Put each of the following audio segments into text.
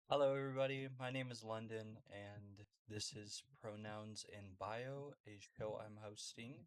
Hello, everybody. My name is London, and this is Pronouns in Bio, a show I'm hosting.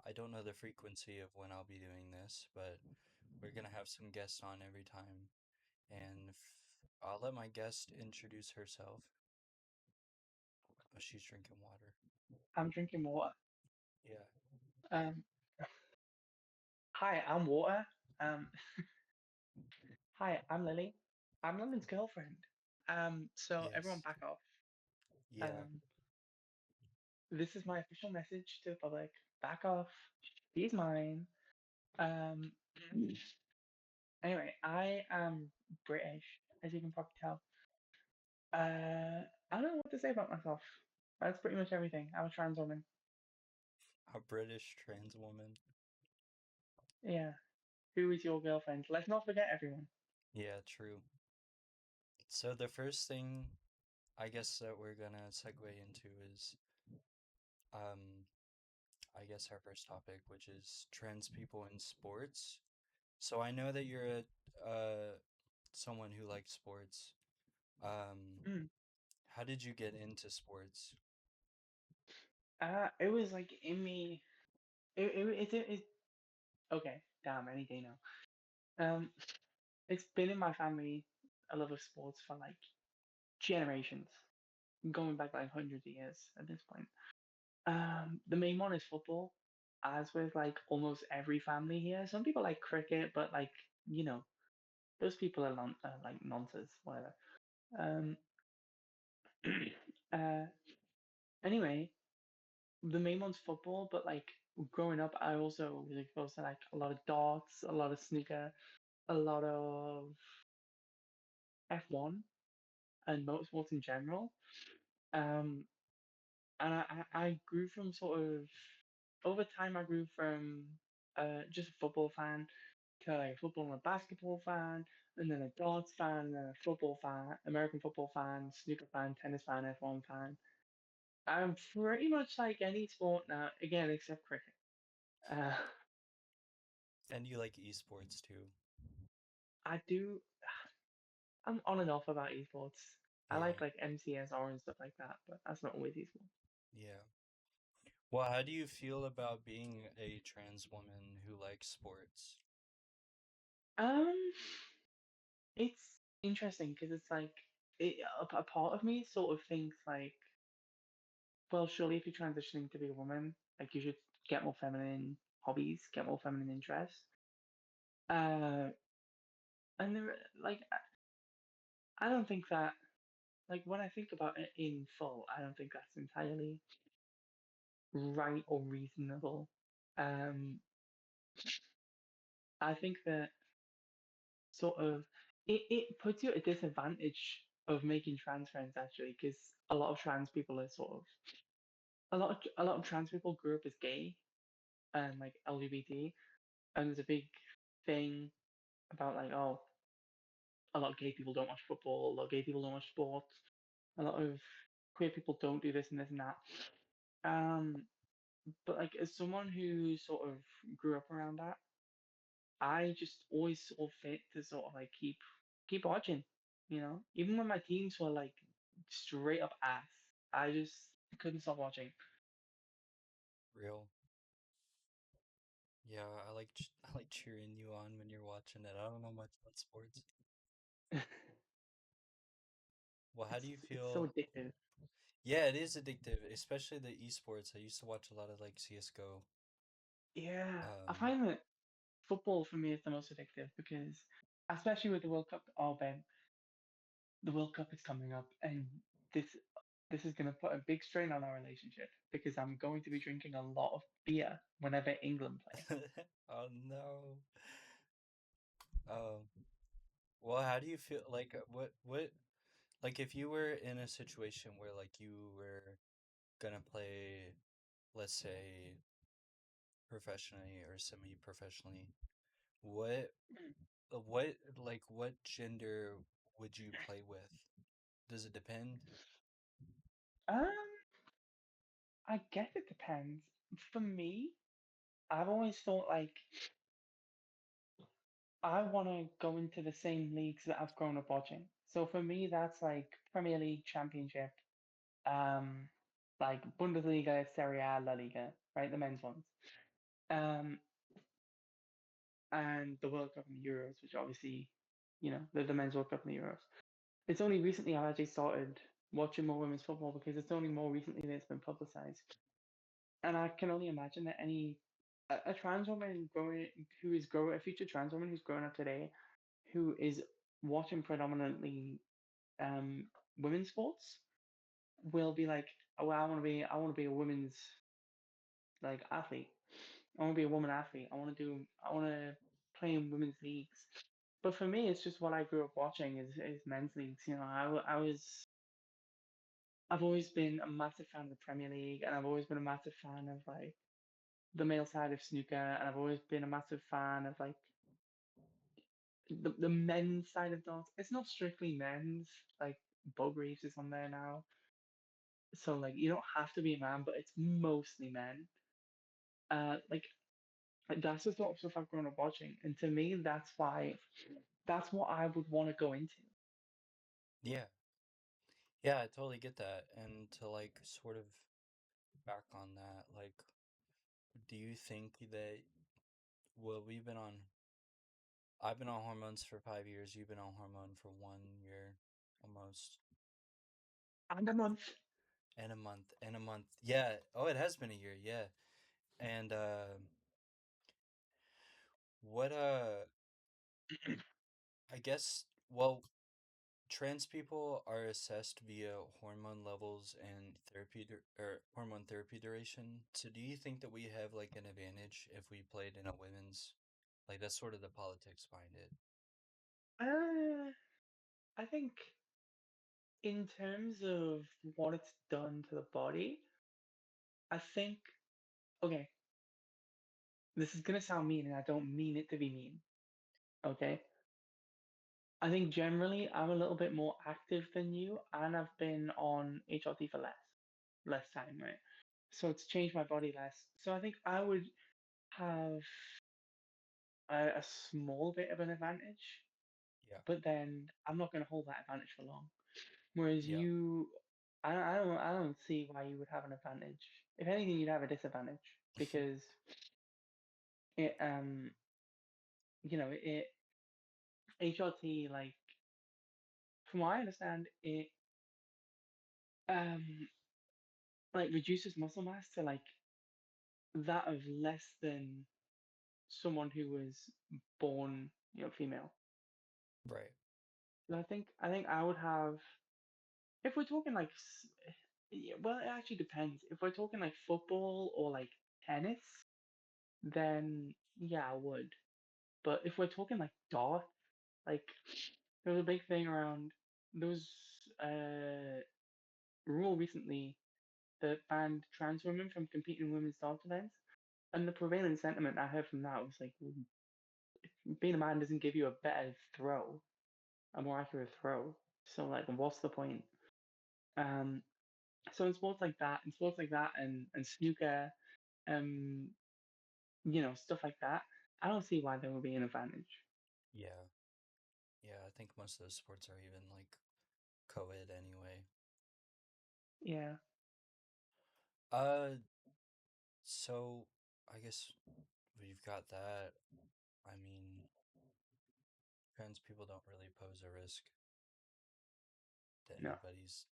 I don't know the frequency of when I'll be doing this, but we're gonna have some guests on every time, and I'll let my guest introduce herself. Oh, she's drinking water. I'm drinking water. Yeah. Um, Hi, I'm Water. Um, Hi, I'm Lily. I'm London's girlfriend. So everyone Yes. back off. Yeah. Um, this is my official message to the public. Back off. She's mine. Um, anyway, I am British, as you can probably tell. I don't know what to say about myself. That's pretty much everything. I'm a trans woman. A British trans woman. Yeah. Who is your girlfriend? Let's not forget everyone. Yeah, true. So the first thing I guess that we're gonna segue into is um I guess our first topic, which is trans people in sports. So I know that you're someone who likes sports. Um, Mm. how did you get into sports? It was like in me. It okay. Damn, any day now. It's been in my family a love of sports for like generations, going back like hundreds of years at this point. The main one is football, as with like almost every family here. Some people like cricket, but like you know, those people are like nonsense, whatever. Um, uh, anyway, the main one's football, but like growing up, I also was exposed to like a lot of darts, a lot of snooker, a lot of F1 and motorsports in general. Um, and I grew from sort of over time. I grew from just a football fan to like a football and a basketball fan, and then a darts fan, and then a football fan, American football fan, snooker fan, tennis fan, F1 fan. I'm pretty much like any sport now, again except cricket. Uh, And you like esports too. I do. I'm on and off about esports. I Yeah, like MCSR and stuff like that, but that's not always esports. yeah. Well, how do you feel about being a trans woman who likes sports? Um, it's interesting because it's like a part of me sort of thinks like, well, surely if you're transitioning to be a woman, like you should get more feminine hobbies, get more feminine interests. Uh, and there, like I don't think that like when I think about it in full, I don't think that's entirely right or reasonable. Um, I think that sort of it puts you at a disadvantage of making trans friends actually, because a lot of trans people are sort of a lot of trans people grew up as gay and like LGBT, and there's a big thing about like, oh, a lot of gay people don't watch football, a lot of gay people don't watch sports, a lot of queer people don't do this and this and that. Um, but like as someone who sort of grew up around that, I just always saw fit to sort of like keep watching, even when my teams were like straight up ass, I just couldn't stop watching. Real? Yeah, I like cheering you on when you're watching it. I don't know much about sports. Well, how do you It's so feel? addictive. Yeah, it is addictive, especially the esports. I used to watch a lot of like CS:GO. Yeah, I Um, find that football for me is the most addictive because, especially with the World Cup. Oh, Ben, the World Cup is coming up, and this this is going to put a big strain on our relationship because I'm going to be drinking a lot of beer whenever England play. oh no. Um, well, how do you feel like what like if you were in a situation where like you were gonna play, let's say professionally or semi-professionally, what what gender would you play with? Does it depend? Um, I guess it depends. For me, I've always thought like I want to go into the same leagues that I've grown up watching. So for me, that's like Premier League, Championship, um, like Bundesliga, Serie A, La Liga, right? The men's ones. Um, and the World Cup and the Euros, which obviously, the men's World Cup and the Euros. It's only recently I've actually started watching more women's football because it's only more recently that it's been publicized. And I can only imagine that a trans woman growing who is growing a future trans woman who's growing up today, who is watching predominantly women's sports, will be like, oh, well, I want to be a women's like athlete. I want to be a woman athlete. I want to play in women's leagues. But for me, it's just what I grew up watching is men's leagues. I've always been a massive fan of the Premier League, and I've always been a massive fan of like the male side of snooker, and I've always been a massive fan of like the men's side of darts. It's not strictly men's, like Bob Reeves is on there now. So like you don't have to be a man, but it's mostly men. Like that's the sort of stuff I've grown up watching. And to me that's what I would want to go into. Yeah. Yeah, I totally get that. And to like sort of back on that, like, do you think that, well, I've been on hormones for 5 years, you've been on hormone for 1 year almost, And a month. and a month. Yeah. Oh, it has been a year. Yeah. And what I guess, well, trans people are assessed via hormone levels and or hormone therapy duration. So do you think that we have like an advantage if we played in a women's, like that's sort of the politics behind it? Uh, I think in terms of what it's done to the body, I think okay, this is gonna sound mean and I don't mean it to be mean. Okay. I think generally I'm a little bit more active than you and I've been on HRT for less time, right? So it's changed my body less. So I think I would have a small bit of an advantage, Yeah. but then I'm not going to hold that advantage for long. Whereas Yeah. you, I don't see why you would have an advantage. If anything, you'd have a disadvantage because it, it HRT like from what I understand, it um like reduces muscle mass to like that of less than someone who was born, female. Right. So I think I would have if we're talking like yeah, well, it actually depends. If we're talking like football or like tennis, then yeah, I would. But if we're talking like darts, like there was a big thing around there was a rule recently that banned trans women from competing in women's dart events. And the prevailing sentiment I heard from that was like, "Well, being a man doesn't give you a better throw, a more accurate throw. So like, what's the point?" Um, so in sports like that, and snooker, um, stuff like that, I don't see why there would be an advantage. Yeah. Yeah, I think most of those sports are even like co-ed anyway. Yeah, Uh, so I guess we've got that. I mean, trans people don't really pose a risk to no. anybody's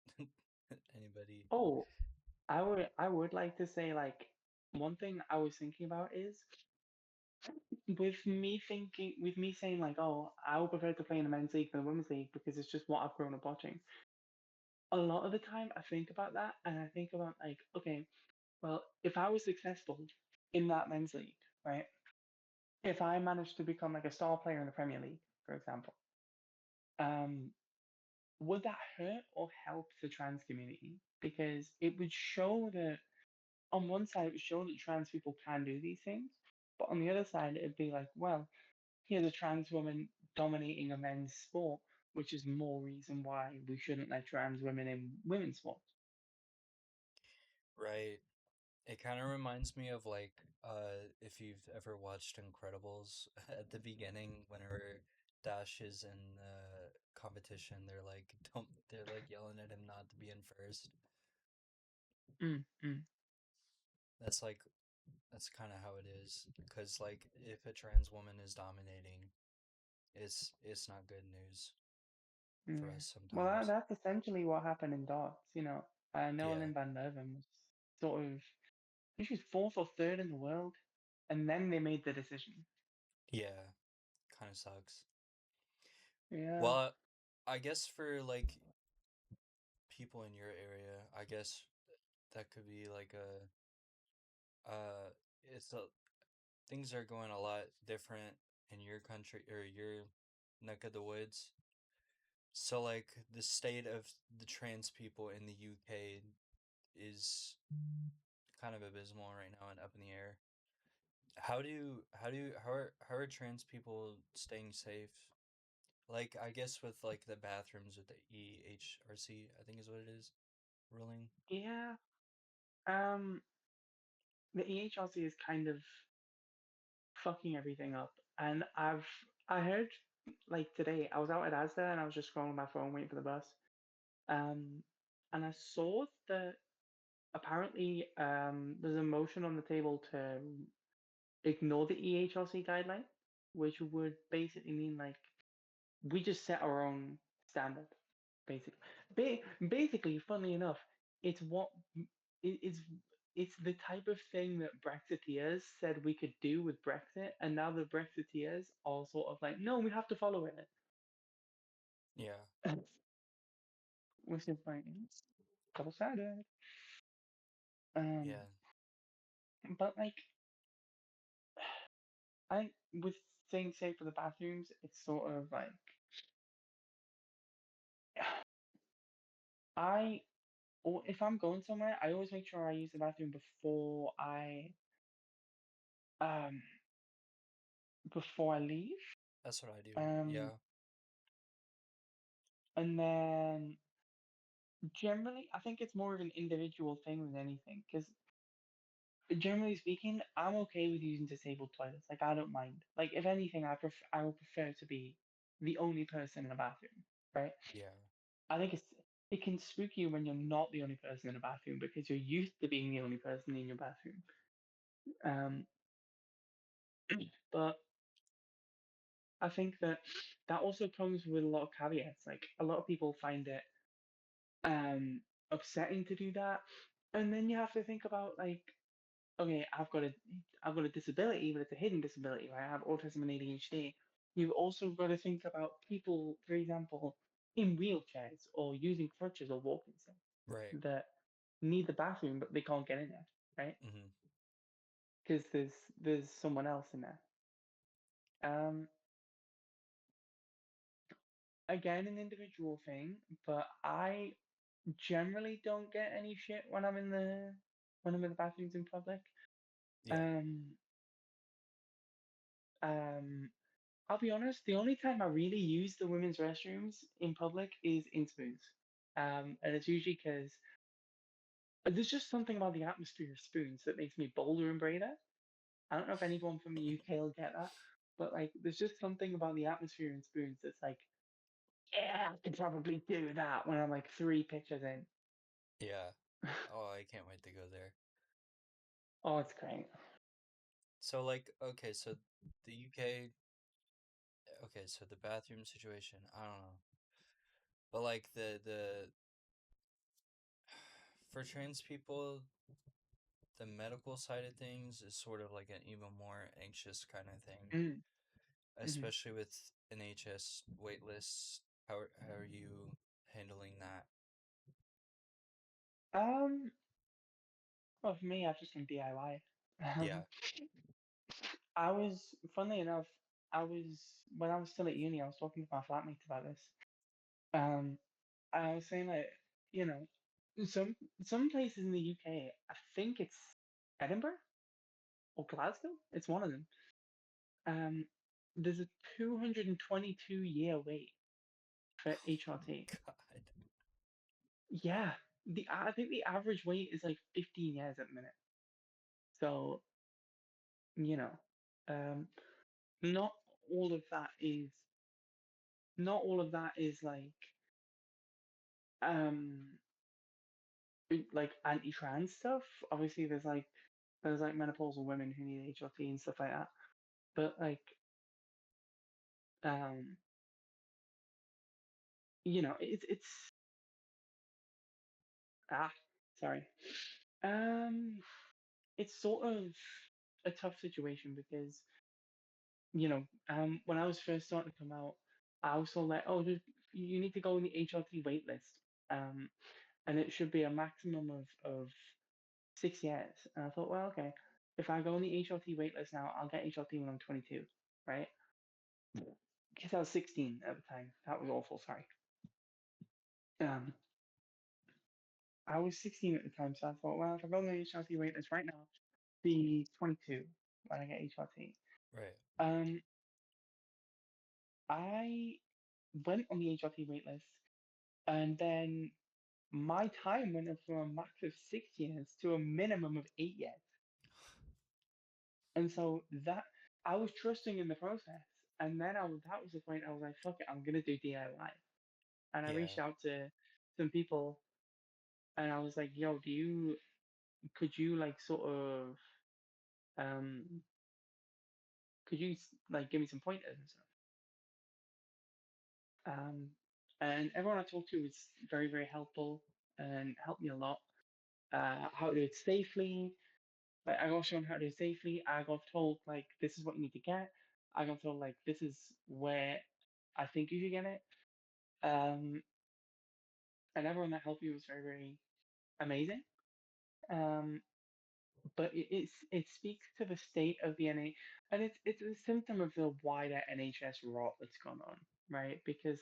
anybody. Oh, I would like to say like one thing I was thinking about is with me saying like, oh, I would prefer to play in the men's league than the women's league because it's just what I've grown up watching. A lot of the time I think about that and I think about like, okay, well, if I was successful in that men's league, right? If I managed to become like a star player in the Premier League, for example, um, would that hurt or help the trans community? Because it would show that on one side it would show that trans people can do these things, but on the other side it'd be like, well, here's a trans woman dominating a men's sport, which is more reason why we shouldn't let trans women in women's sports. Right. It kind of reminds me of like if you've ever watched Incredibles at the beginning whenever Dash is in competition. They're like don't they're like yelling at him not to be in first. Mm, mm, That's like that's kind of how it is. Because like if a trans woman is dominating, it's not good news for yeah. us Well, sometimes. that's essentially what happened in darts. Yeah, Nolan van Leeuwen was sort of, I think she was fourth or third in the world, and then they made the decision. yeah, kind of sucks. Yeah, Well, I guess for like people in your area, I guess that could be like it's a things are going a lot different in your country or your neck of the woods. So like the state of the trans people in the UK is kind of abysmal right now and up in the air. How are trans people staying safe? Like I guess with like the bathrooms with the EHRC, I think is what it is, ruling. yeah. Um, the EHRC is kind of fucking everything up, and I heard like today I was out at Asda and I was just scrolling my phone waiting for the bus, um, and I saw that apparently there's a motion on the table to ignore the EHRC guideline, which would basically mean like we just set our own standard, basically. Basically, funnily enough, it's what it's it's the type of thing that Brexiteers said we could do with Brexit, and now the Brexiteers are sort of like, no, we have to follow it, Yeah, which is like double-sided. Um, yeah, but like I think with staying safe for the bathrooms, it's sort of like I or if I'm going somewhere, I always make sure I use the bathroom um before I leave. that's what I do. Um, Yeah, and then generally, I think it's more of an individual thing than anything. Because generally speaking, I'm okay with using disabled toilets. Like I don't mind. Like if anything, I would prefer to be the only person in a bathroom, right? yeah, I think it can spook you when you're not the only person in a bathroom because you're used to being the only person in your bathroom. Um, but I think that that also comes with a lot of caveats. Like a lot of people find it um upsetting to do that, and then you have to think about like, okay, I've got a disability, but it's a hidden disability, right? I have autism and ADHD. You've also got to think about people, for example, in wheelchairs or using crutches or walking right. sticks that need the bathroom but they can't get in there, right? Mm-hmm. Because there's someone else in there. Um, Again, an individual thing, but I generally don't get any shit when I'm in the bathrooms in public. Yeah. Um, um, I'll be honest, the only time I really use the women's restrooms in public is in spoons. And it's usually because there's just something about the atmosphere of spoons that makes me bolder and braver. I don't know if anyone from the UK will get that, but like, there's just something about the atmosphere in spoons that's like, yeah, I could probably do that when I'm like three pitches in. Yeah. Oh, I can't wait to go there. Oh, it's great. So like, okay, so the UK, okay, so the bathroom situation, I don't know. But like the for trans people, the medical side of things is sort of like an even more anxious kind of thing, Mm, mhm. especially with NHS wait lists. How are you handling that? Um, well, for me, I've just been DIY. Yeah. Um, funnily enough, when I was still at uni, I was talking to my flatmates about this. Um, I was saying like, you know, some some places in the UK, I think it's Edinburgh or Glasgow, it's one of them. Um, there's a 222-year wait for HRT. God. Yeah, I think the average wait is like 15 years at the minute. So, you know, um, not all of that is. not all of that is um like anti-trans stuff. Obviously, there's like menopausal women who need HRT and stuff like that. But um, it's ah sorry. Um, it's sort of a tough situation because when I was first starting to come out, I was told like, oh, you need to go on the HRT wait list. Um, and it should be a maximum of 6 years. And I thought, well, okay, if I go on the HRT wait list now, I'll get HRT when I'm 22, right? Because I was 16 at the time. That was awful. Sorry. Um, I was 16 at the time, so I thought, well, if I go on the HRT wait list right now, be 22 when I get HRT. Right. Um, I went on the HRT wait list, and then my time went up from a max of 6 years to a minimum of 8 years. And so that I was trusting in the process. And then that was the point I was like, fuck it, I'm gonna do DIY. And I reached Yeah. out to some people and I was like, yo, could you like sort of um could you like give me some pointers and stuff? Um and everyone I talked to was very, very helpful and helped me a lot. How to do it safely. Like I got shown how to do it safely. I got told like this is what you need to get. I got told like this is where I think you should get it. Um, and everyone that helped me was very, very amazing. Um, but it speaks to the state of the NA, and it's a symptom of the wider NHS rot that's gone on, right? Because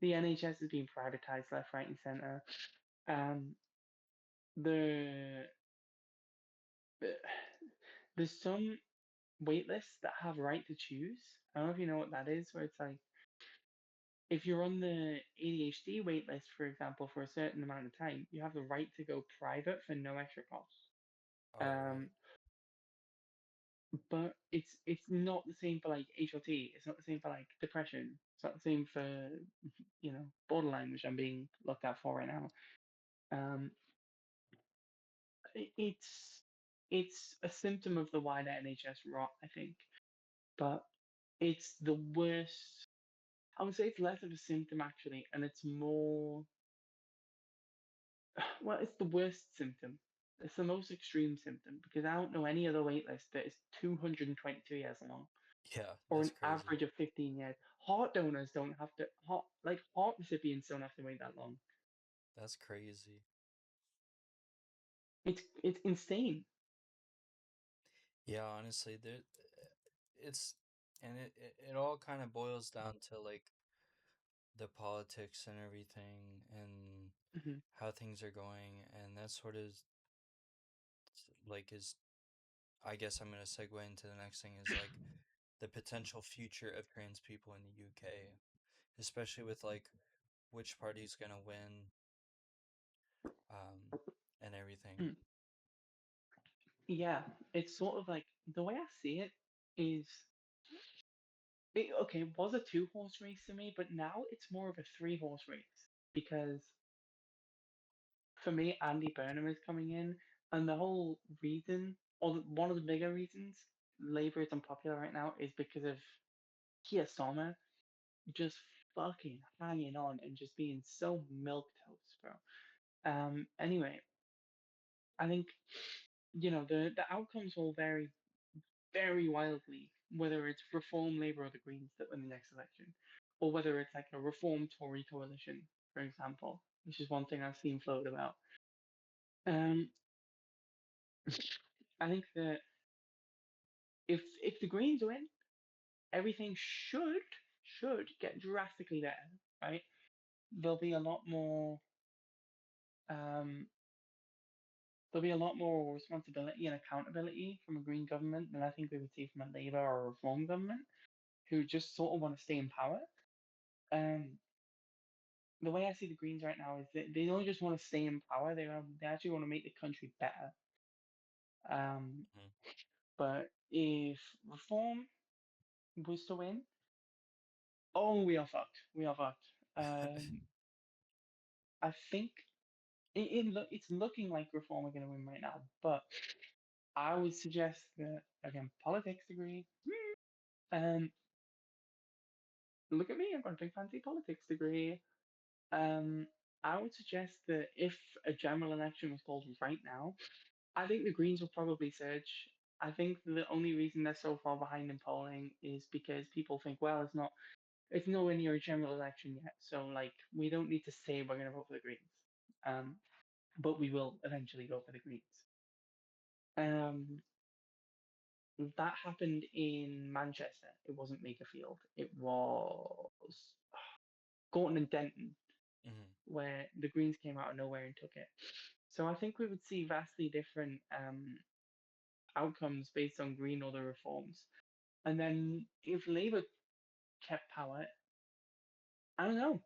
the NHS is being privatized left, right, and center. Um, the, the there's some wait lists that have right to choose. I don't know if you know what that is, where it's like if you're on the ADHD wait list, for example, for a certain amount of time, you have the right to go private for no extra cost. Oh, right. Um, but it's not the same for like HRT. It's not the same for like depression. It's not the same for borderline, which I'm being looked at for right now. Um, it's a symptom of the wider NHS rot, I think, but it's the worst. I would say it's less of a symptom actually, and it's more. Well, it's the worst symptom. It's the most extreme symptom because I don't know any other wait list that is 222 years long Yeah, or that's an crazy. average of 15 years. Heart donors don't have to, heart recipients don't have to wait that long. That's crazy. It's insane. Yeah, honestly, it's and it all kind of boils down to like the politics and everything and Hmm. how things are going, and that sort of like is I guess I'm gonna segue into the next thing is like the potential future of trans people in the UK, especially with like which party's gonna win, um, and everything. Yeah, it's sort of like the way I see it is okay, it was a two-horse race to me, but now it's more of a three-horse race because for me, Andy Burnham is coming in, and the whole reason, one of the bigger reasons Labour is unpopular right now is because of Keir Starmer just fucking hanging on and just being so milquetoast, bro. Anyway, I think the outcomes will vary very wildly, whether it's Reform Labour or the Greens that win the next election, or whether it's like a Reform Tory coalition, for example, which is one thing I've seen floated about. Um, I think that if the Greens win, everything should get drastically better, right? There'll be a lot more um there'll be a lot more responsibility and accountability from a Green government than I think we would see from a Labour or a Reform government who just sort of want to stay in power. Um, the way I see the Greens right now is that they don't just want to stay in power; they actually want to make the country better. Um, Mhm. but if Reform was to win, Oh, we are fucked. We are fucked. I think it's looking like Reform are going to win right now, but I would suggest that again, politics degree. Um, Look at me, I've got a big fancy politics degree. Um, I would suggest that if a general election was called right now, I think the Greens will probably surge. I think the only reason they're so far behind in polling is because people think, well, it's nowhere near a general election yet, so like we don't need to say we're going to vote for the Greens. Um, but we will eventually vote for the Greens. Um, that happened in Manchester. It wasn't Makerfield. It was Gorton and Denton, Hmm. where the Greens came out of nowhere and took it. So I think we would see vastly different outcomes based on Green or the reforms. And then if Labour kept power, I don't know.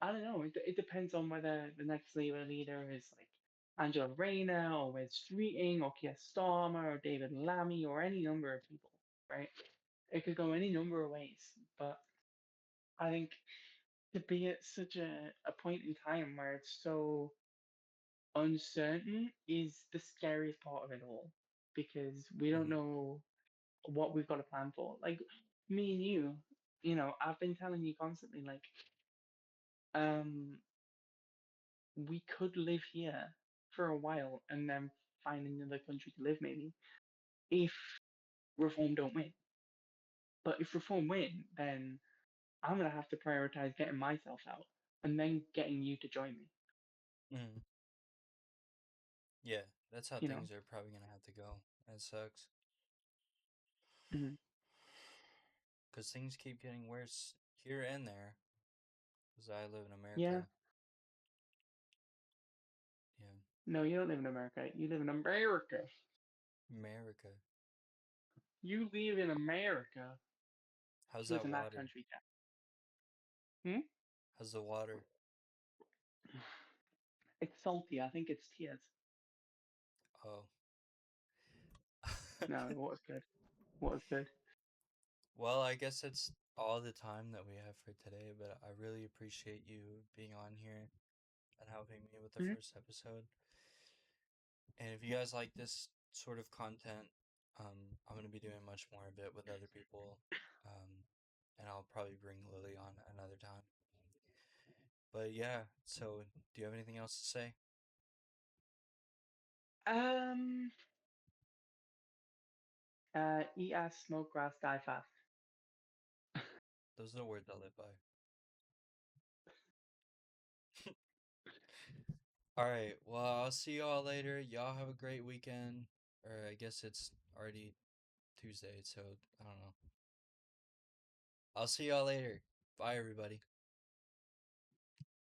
I don't know. It depends on whether the next Labour leader is like Angela Rayner or Wes Streeting or Keir Starmer or David Lammy or any number of people, right? It could go any number of ways. But I think to be at such a point in time where it's so uncertain is the scariest part of it all because we don't Hmm. know what we've got to plan for. Like me and you know, I've been telling you constantly, like, um, we could live here for a while and then find another country to live maybe if reform don't win. But if reform win, then I'm gonna have to prioritize getting myself out and then getting you to join me. Hmm. Yeah, that's how You know. things are probably gonna have to go. That sucks. Mhm. Because things keep getting worse here and there. Because I live in Yeah. America. Yeah. No, you don't live in America. You live in America. America. You live in America. How's You live that in that water? country, Jack. Hmm? How's the water? It's salty. I think it's tears. Oh. No, what was good? What was good? Well, I guess that's all the time that we have for today, but I really appreciate you being on here and helping me with the Hmm. first episode. And if you guys like this sort of content, I'm going to be doing much more of it with other people. Um, and I'll probably bring Lily on another time. But yeah, so do you have anything else to say? Um. Eat ass, smoke grass, die fast. Those are the words I live by. All right, well, I'll see y'all later. Y'all have a great weekend. Or I guess it's already Tuesday, so I don't know. I'll see y'all later. Bye, everybody.